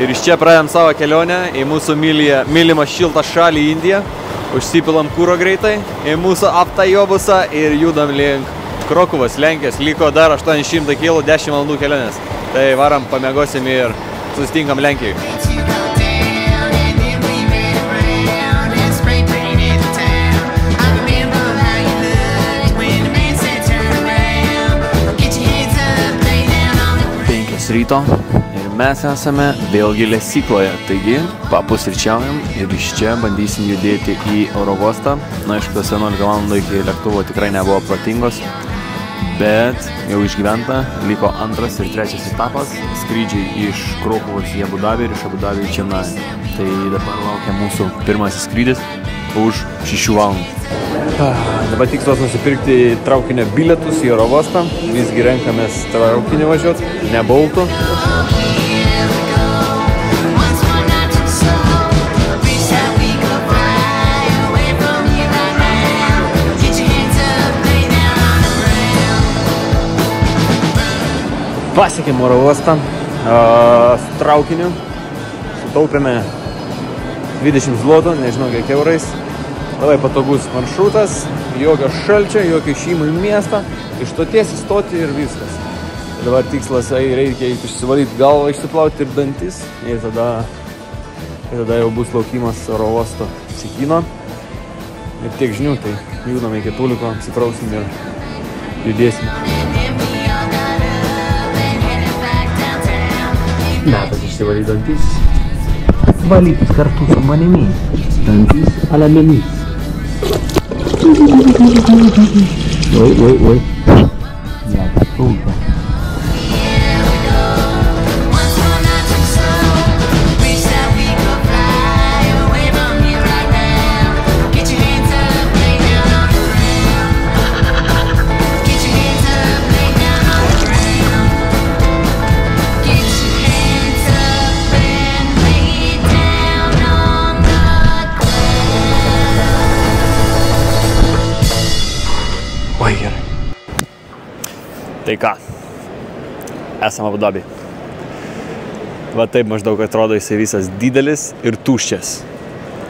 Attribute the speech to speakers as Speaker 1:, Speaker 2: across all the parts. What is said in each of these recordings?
Speaker 1: Ir iš čia pradėjom savo kelionę į mūsų mylimą šiltą šalį Indiją. Užsipilam kūro greitai į mūsų aptajobusą ir judam link Krokuvos, Lenkijos. Liko dar 800 km, 10 valandų kelionės. Tai varam, pamiegosim ir susitinkam Lenkijoje. Ryto ir mes esame vėlgi lesykloje, taigi papusryčiaujam ir iš čia bandysim judėti į oro uostą. Na, aišku, 11 valandų iki lėktuvo tikrai nebuvo protingos, bet jau išgyventa, liko antras ir trečias etapas, skrydžiai iš Krokuvos į Abu Dabį ir iš Abu Dabį į Čenai. Tai dabar laukia mūsų pirmasis skrydis už 6 valandų. Dabar tikslas nusipirkti traukinio bilietus į oro uostą. Visgi renkamės traukinį važiuoti, ne Boltu. Pasiekėm oro uostą su traukiniu. Sutaupėme 20 zlotų, nežinau kiek eurais. Labai patogus maršrutas, jokio šalčio, jokio išėjimo į miestą, iš stoties įstoti ir viskas. Dabar tikslas, reikia išsivalyti galvą, išsiplauti ir dantis ir tada jau bus laukimas oro uosto Čekino. Ir tiek žinių, tai judame iki Tuliko, apsiprausim ir judėsim. Metas išsivalyti dantis. Valykit kartu su manimi. Dantis a la memis. Oi. Ja, das tut. Oi, gerai. Tai ką, esam Abu Daby. Va taip maždaug atrodo jisai visas didelis ir tuščias.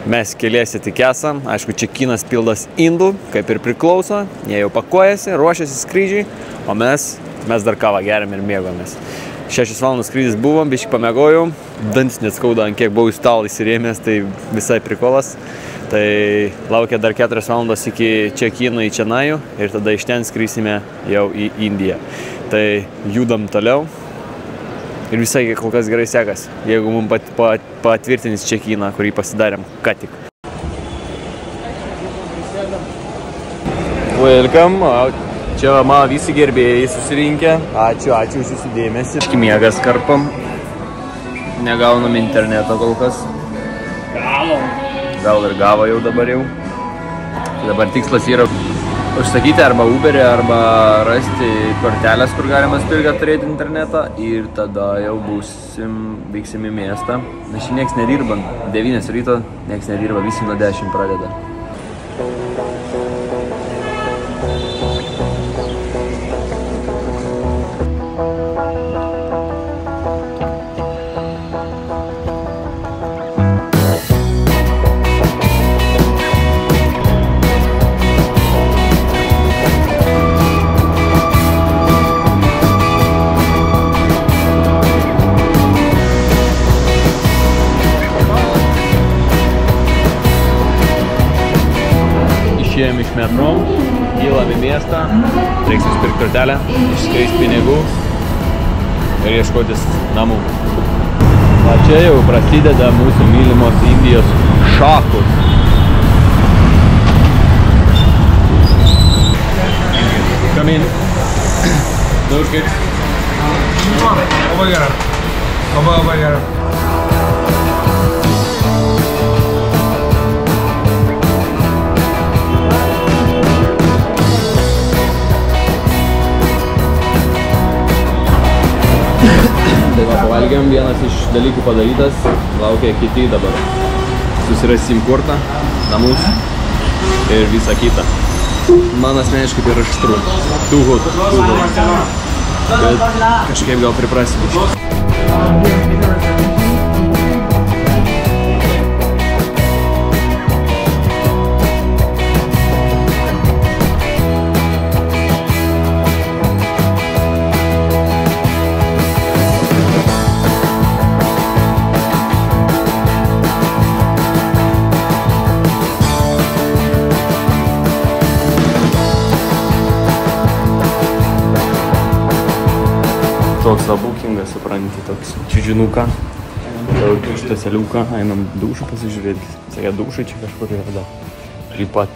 Speaker 1: Mes keliese tik esam, aišku, Čekinas pildas indų, kaip ir priklauso. Jie jau pakuojasi, ruošiasi skrydžiai, o mes dar kavą geriam ir mėgomės. 6 valandų skrydis buvom, biškį pamiegojau, dantis net skauda, ant kiek buvau į stalą įsirėmęs, tai visai prikolas. Tai laukia dar 4 valandos iki Čekino į Čenajų ir tada iš ten skrysime jau į Indiją. Tai judam toliau ir visai kol kas gerai sekas, jeigu mums patvirtinys Čekiną, kurį pasidarėm ką tik. Welcome, čia mano visi gerbėjai susirinkę. Ačiū už jūsų dėmesį. Miegas karpam, negaunam interneto kol kas. Gal ir gavo jau dabar jau. Dabar tikslas yra užsakyti arba Uberį, arba rasti kortelės, kur galima spirgą turėti internetą. Ir tada jau vyksim į miestą. Nes čia nieks nedirba. 9 ryto nieks nedirba, visi nuo 10 pradeda. Išėjom iš metro, kylam į miestą, reiks nusipirkti kortelę, išskreist pinigų ir ieškotis namų. Va čia jau prasideda mūsų mylimos Indijos šakos. Come in. Those kids.
Speaker 2: Labai gera. Labai gera.
Speaker 1: Tai va, pavalgėm, vienas iš dalykų padarytas, laukia kiti dabar. Susirasim kurtą, namus ir visą kitą. Man asmeniškai tai yra aštru. Too hot. Bet kažkaip gal priprasiu. Toks abukingas, supranti, toks čiužinuką. Jau šitą seliuką, einam dušą pasižiūrėti. Sakė, dušai čia kažkur yra dar. Taip pat.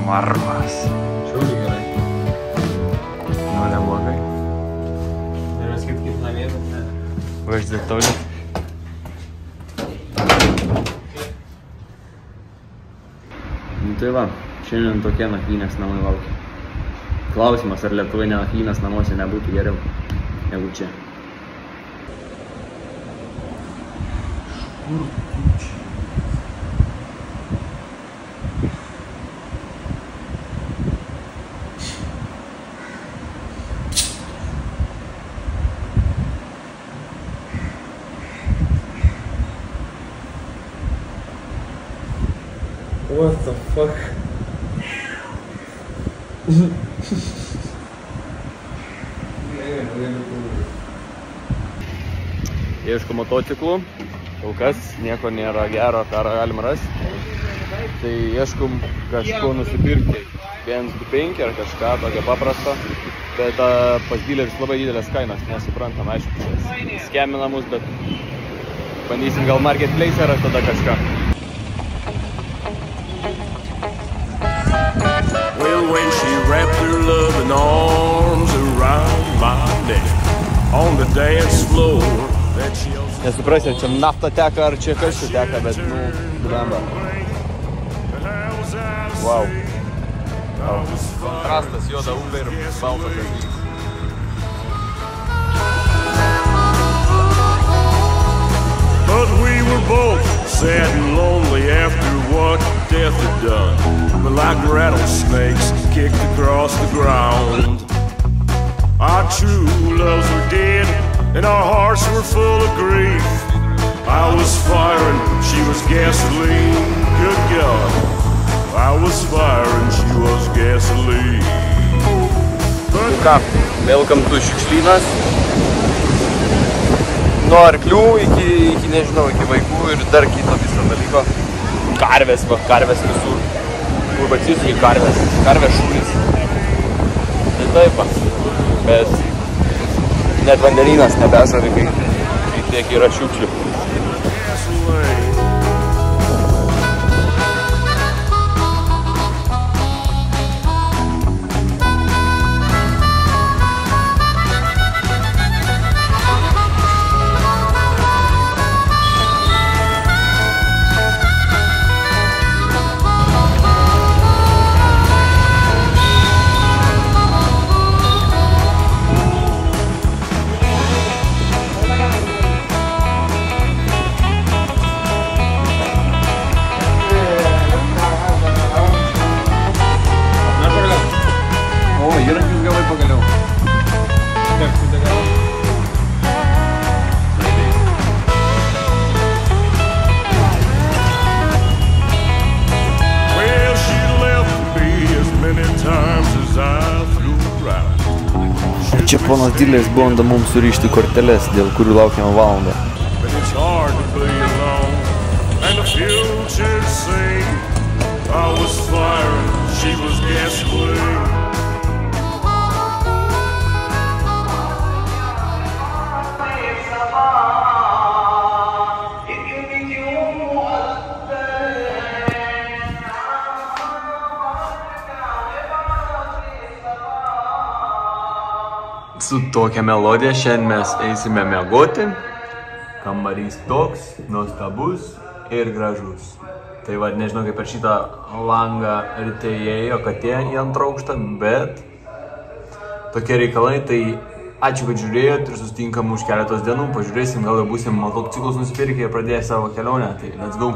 Speaker 1: Marvas.
Speaker 2: Šiaudį gerai.
Speaker 1: Nu, neblogai.
Speaker 2: Nėra skaip kaip namie, bet ne.
Speaker 1: Važiuoti toli. Tai va, šiandien tokie nakvynės namai laukia. Klausimas, ar Lietuvai nakvynės namuose nebūtų geriau negu čia.
Speaker 2: What the fuck?
Speaker 1: Ieško motociklų, kol kas nieko nėra gero, ką galima rasti. Tai ieškom kažko nusipirkti, 125 ar kažką tokio paprasto. Bet pas dealeris labai didelės kainos, nesuprantam, aišku, skemina mus, bet bandysim gal marketplace rasti tada kažką.
Speaker 3: Well, when she wrapped her loving arms around my neck on the dance floor that she also
Speaker 1: Nesuprasi, ar čia nafta teka, ar čia karščių teka, bet, nu, blemba. Wow. Kontrastas, juoda upė ir baltas gažys.
Speaker 3: But we were both sad and lonely after what death had done. But like rattlesnakes kicked across the ground. Our true loves were dead and our hearts were full of grief. I was fire and she was gasoline, good God. I was fire and she was gasoline.
Speaker 1: Ką, welcome to šiukšlynas. Nuo arklių iki nežinau, iki vaikų ir dar kito viso dalyko. Karvės, va, karvės visur. Kur patys iki karvės, karvės šūnis. Tai taip, va. Bet net vandenynas nebežavi, kai tiek yra šiukšlių. Čia ponas dileris bando mums surišti korteles, dėl kurių laukiame valandą. Su tokia melodija šiandien mes eisime miegoti. Kambarys toks, nuostabus ir gražus. Tai va, nežinau, kaip per šitą langą ryte įėjo katė į antrą aukštą, bet tokie reikalai, tai Ačiū, kad žiūrėjot ir susitinkam už keletos dienų. Pažiūrėsim, gal jau būsim motociklus nusipirkę ir pradėję savo kelionę. Tai let's go.